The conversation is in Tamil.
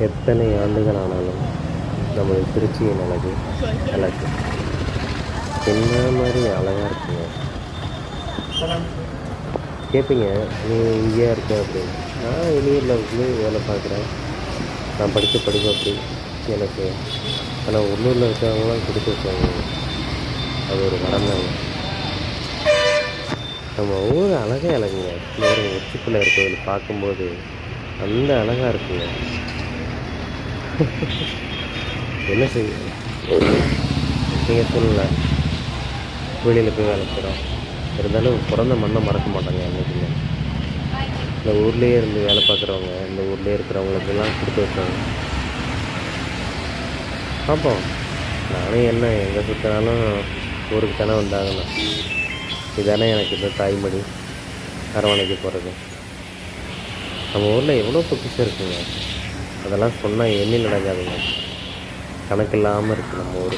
எத்தனை ஆண்டுகள் ஆனாலும் நமது திருச்சியின் அழகு அழகு. என்ன மாதிரி அழகாக இருக்குங்க. கேட்பீங்க, நீ இங்கேயா இருக்க அப்படின்னு. நான் வெளியூரில் வந்து வேலை பார்க்குறேன். நான் படித்த படிப்பு அப்படி எனக்கு. ஆனால் உள்ளூரில் இருக்கிறவங்களாம் கொடுத்து வச்சாங்க. அது ஒரு வரம் தாங்க. நம்ம ஊர் அழகே அழகுங்க. ஒரு உச்சிக்குள்ளே இருக்கிறது பார்க்கும்போது அந்த அழகாக இருக்குங்க. என்ன செய்ய, நீங்கள் சொல்லல, வெளியில் போய் வேலை செய்கிறோம். இருந்தாலும் பிறந்த மண்ணை மறக்க மாட்டாங்க என்றைக்குமே. இந்த ஊர்லேயே இருந்து வேலை பார்க்குறவங்க, இந்த ஊர்லேயே இருக்கிறவங்களுக்கெல்லாம் கொடுத்து வச்சாங்க. பார்ப்போம். நானே என்ன எங்கே சுற்றினாலும் ஊருக்கு தானே வந்தாங்கண்ணா. இதானே எனக்கு இந்த தாய்மொழி அரவணைக்க போகிறது. நம்ம ஊரில் எவ்வளோ பொக்கிஷம் இருக்குங்க. அதெல்லாம் சொன்னால் எண்ணி நடக்காதுங்க. கணக்கு இல்லாமல் இருக்குது நம்ம ஊர்.